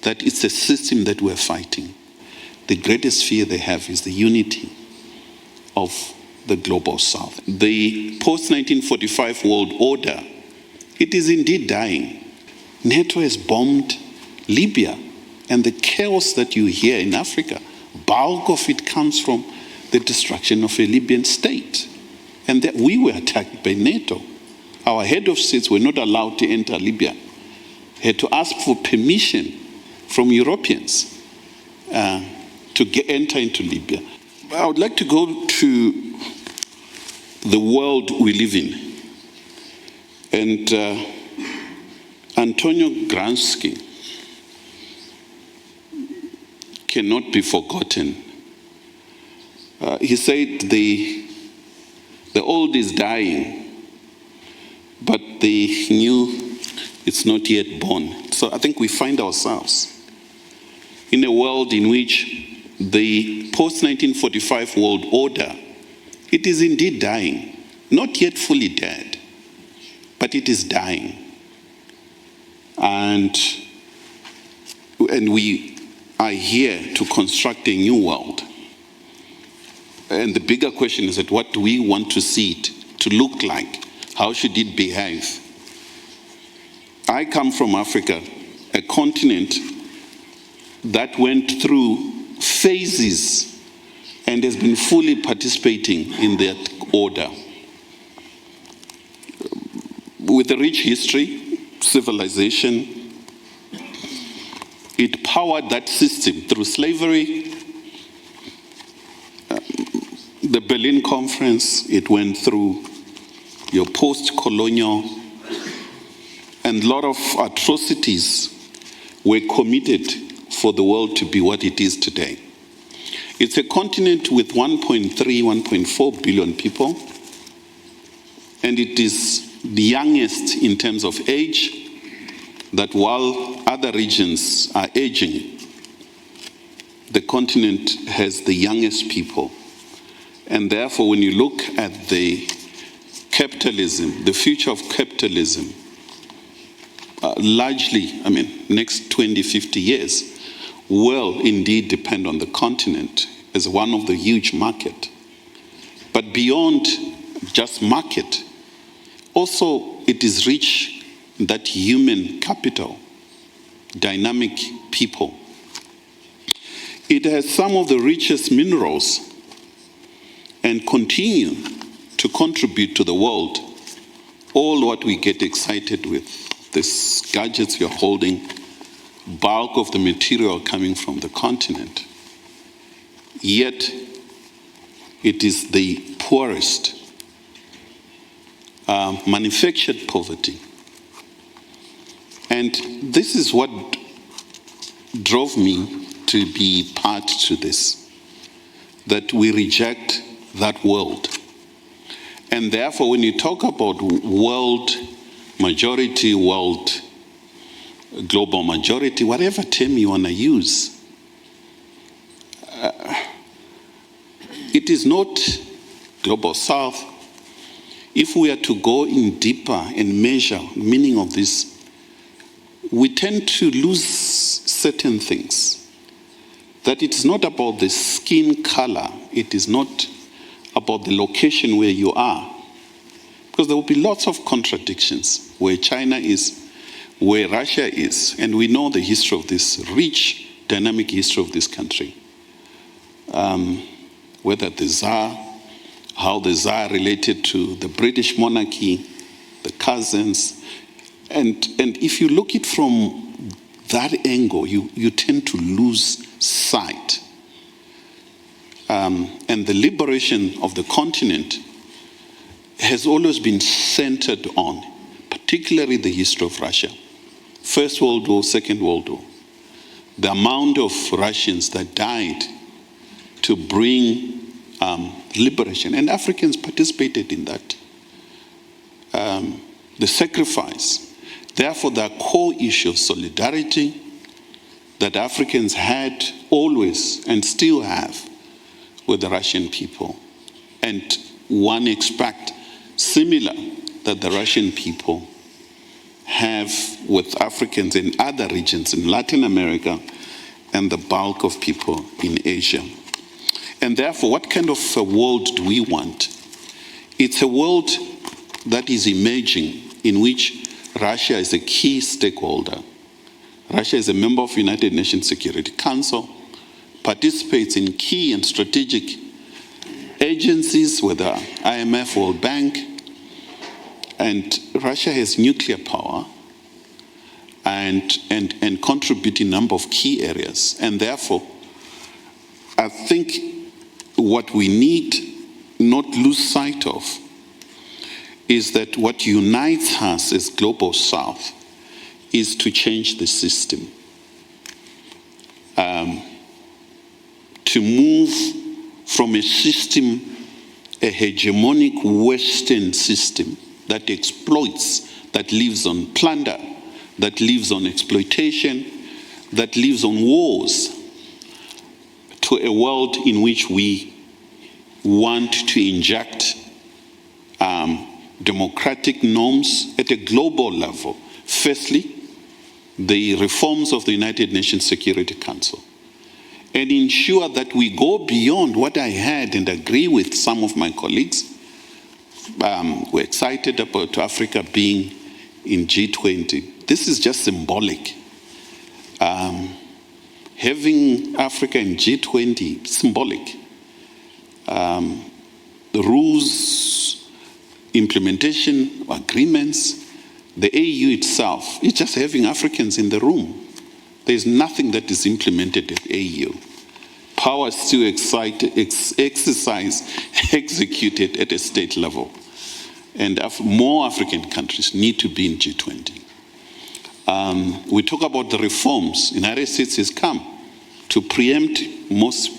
that it's a system that we're fighting. The greatest fear they have is the unity of the global south. The post-1945 world order, it is indeed dying. NATO has bombed Libya, and the chaos that you hear in Africa, bulk of it comes from the destruction of a Libyan state. And that we were attacked by NATO. Our head of states were not allowed to enter Libya. Had to ask for permission from Europeans to enter into Libya. I would like to go to the world we live in. And Antonio Gramsci cannot be forgotten. He said the old is dying, but the new is not yet born. So I think we find ourselves in a world in which the post-1945 world order, it is indeed dying. Not yet fully dead, but it is dying. And we are here to construct a new world. And the bigger question is that what do we want to see it to look like? How should it behave? I come from Africa, a continent that went through phases and has been fully participating in that order. With a rich history, civilization, it powered that system through slavery. The Berlin Conference, it went through your post-colonial, and a lot of atrocities were committed for the world to be what it is today. It's a continent with 1.3, 1.4 billion people, and it is the youngest in terms of age, that while other regions are aging, the continent has the youngest people. And therefore, when you look at the capitalism, the future of capitalism, largely, next 20, 50 years, will indeed depend on the continent as one of the huge market. But beyond just market, also it is rich in that human capital, dynamic people. It has some of the richest minerals and continue to contribute to the world. All what we get excited with, these gadgets you're holding, bulk of the material coming from the continent. Yet, it is the poorest, manufactured poverty. And this is what drove me to be part to this, that we reject that world. And therefore, when you talk about world majority, world global majority, whatever term you want to use, it is not global south. If we are to go in deeper and measure the meaning of this, we tend to lose certain things. That it's not about the skin color, it is not about the location where you are. Because there will be lots of contradictions where China is, where Russia is, and we know the history of this, rich, dynamic history of this country. Whether the Tsar, how the Tsar related to the British monarchy, the cousins, and if you look it from that angle, you tend to lose sight. And the liberation of the continent has always been centered on, particularly the history of Russia. First World War, Second World War. The amount of Russians that died to bring liberation, and Africans participated in that. The sacrifice. Therefore, the core issue of solidarity that Africans had always and still have with the Russian people. And one expect similar, that the Russian people have with Africans in other regions in Latin America and the bulk of people in Asia. And therefore, what kind of a world do we want? It's a world that is emerging in which Russia is a key stakeholder. Russia is a member of the United Nations Security Council, participates in key and strategic agencies, whether IMF, World Bank, and Russia has nuclear power and contribute in a number of key areas. And therefore, I think what we need not lose sight of is that what unites us as Global South is to change the system. To move from a system, a hegemonic Western system that exploits, that lives on plunder, that lives on exploitation, that lives on wars, to a world in which we want to inject democratic norms at a global level. Firstly, the reforms of the United Nations Security Council, and ensure that we go beyond what I had and agree with some of my colleagues. We're excited about Africa being in G20. This is just symbolic. Having Africa in G20, symbolic. The rules, implementation, agreements, the AU itself, it's just having Africans in the room. There's nothing that is implemented at AU. Power is still executed at a state level. And more African countries need to be in G20. We talk about the reforms. The United States has come to preempt most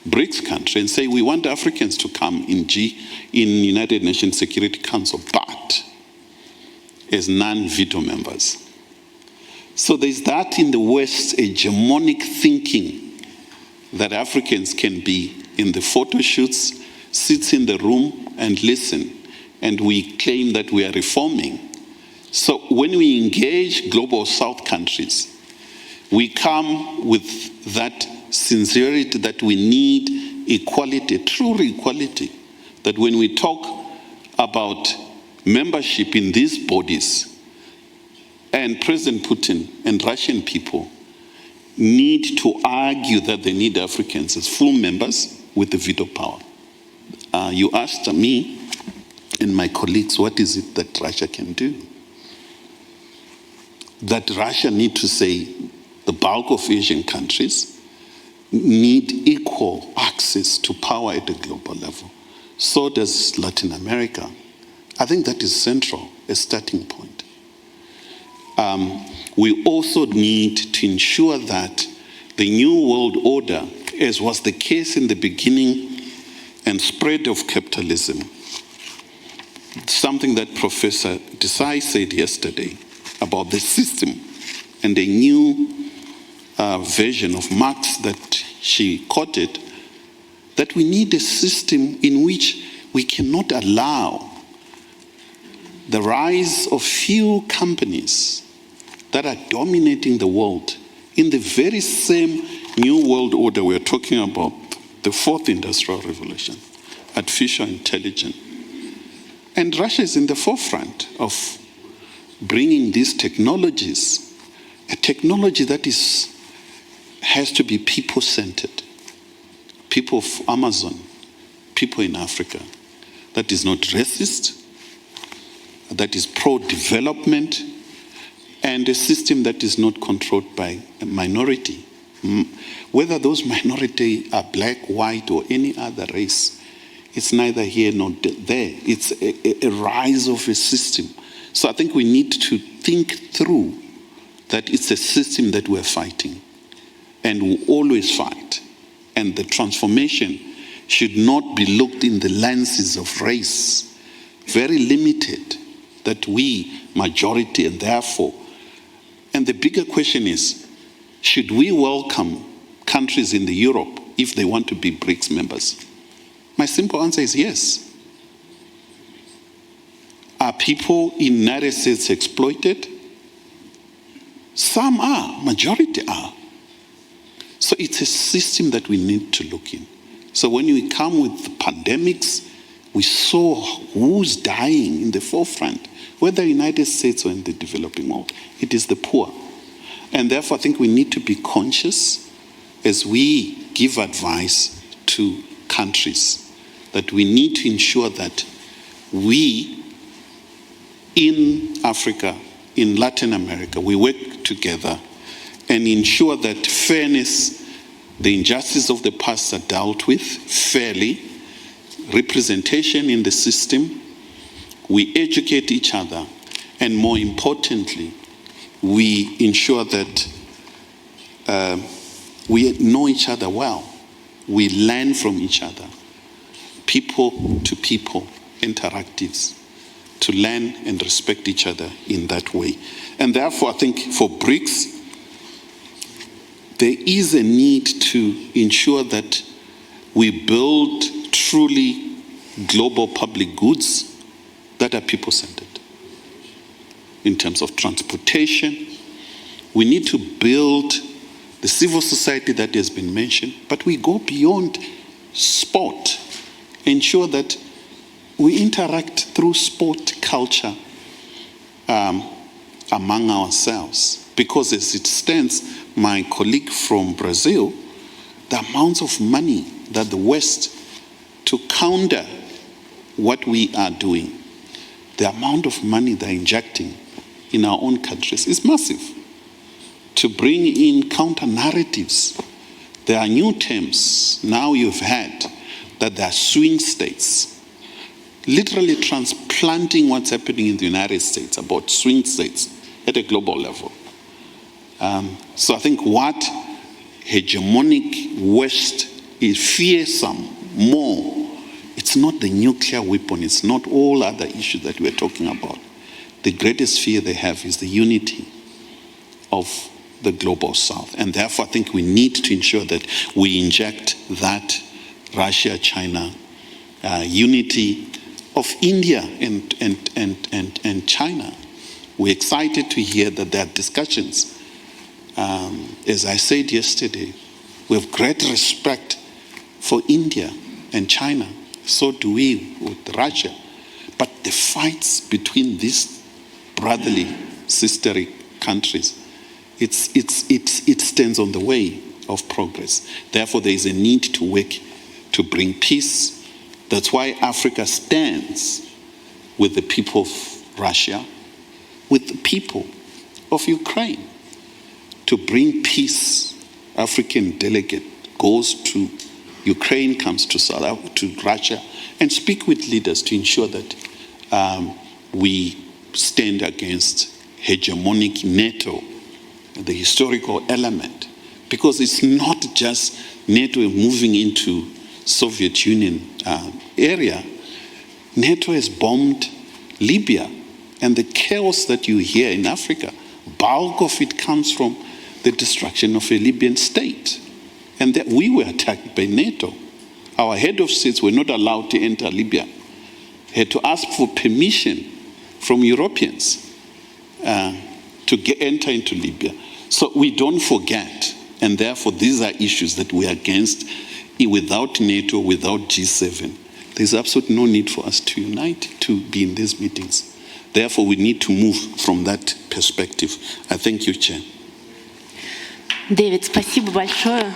BRICS countries and say we want Africans to come in United Nations Security Council, but as non-veto members. So there's that in the West, hegemonic thinking that Africans can be in the photo shoots, sit in the room and listen, and we claim that we are reforming. So when we engage Global South countries, we come with that sincerity that we need equality, true equality, that when we talk about membership in these bodies, and President Putin and Russian people need to argue that they need Africans as full members with the veto power. You asked me and my colleagues, what is it that Russia can do? That Russia need to say the bulk of Asian countries need equal access to power at a global level. So does Latin America. I think that is central, a starting point. We also need to ensure that the new world order, as was the case in the beginning and spread of capitalism, something that Professor Desai said yesterday about the system and a new version of Marx that she quoted, that we need a system in which we cannot allow the rise of few companies that are dominating the world in the very same new world order we're talking about, the fourth industrial revolution, artificial intelligence. And Russia is in the forefront of bringing these technologies, a technology that has to be people-centered, people of Amazon, people in Africa, that is not racist, that is pro-development, and a system that is not controlled by a minority. Whether those minority are black, white, or any other race, it's neither here nor there. It's a rise of a system. So I think we need to think through that it's a system that we're fighting, and we'll always fight. And the transformation should not be looked in the lenses of race, very limited, that we, majority, and therefore. And the bigger question is, should we welcome countries in Europe if they want to be BRICS members? My simple answer is yes. Are people in the United States exploited? Some are, majority are. So it's a system that we need to look in. So when we come with pandemics, we saw who's dying in the forefront, whether in the United States or in the developing world. It is the poor. And therefore, I think we need to be conscious as we give advice to countries that we need to ensure that we in Africa, in Latin America, we work together and ensure that fairness, the injustice of the past are dealt with fairly, representation in the system, we educate each other, and more importantly, we ensure that we know each other well. We learn from each other, people to people interactives, to learn and respect each other in that way. And therefore, I think for BRICS, there is a need to ensure that we build truly global public goods that are people-centered. In terms of transportation, we need to build the civil society that has been mentioned, but we go beyond sport, ensure that we interact through sport culture among ourselves. Because as it stands, my colleague from Brazil, the amounts of money that the West, to counter what we are doing, the amount of money they're injecting in our own countries is massive. To bring in counter narratives, there are new terms now you've had that there are swing states, literally transplanting what's happening in the United States about swing states at a global level. So I think what hegemonic West is fearsome more, it's not the nuclear weapon, it's not all other issues that we're talking about. The greatest fear they have is the unity of the global South. And therefore, I think we need to ensure that we inject that Russia-China unity of India and China. We're excited to hear that there are discussions. As I said yesterday, we have great respect for India and China. So do we with Russia. But the fights between these brotherly, sisterly countries, it stands on the way of progress. Therefore, there is a need to work to bring peace. That's why Africa stands with the people of Russia, with the people of Ukraine, to bring peace. African delegate goes to Ukraine, comes to Russia, and speak with leaders to ensure that we stand against hegemonic NATO, the historical element, because it's not just NATO moving into Soviet Union area. NATO has bombed Libya, and the chaos that you hear in Africa, bulk of it comes from the destruction of a Libyan state. And that we were attacked by NATO. Our head of states were not allowed to enter Libya. Had to ask for permission from Europeans to enter into Libya. So we don't forget, and therefore these are issues that we are against. Without NATO, without G7, there's absolutely no need for us to unite to be in these meetings. Therefore, we need to move from that perspective. I thank you, Chair. Дэвид, спасибо большое.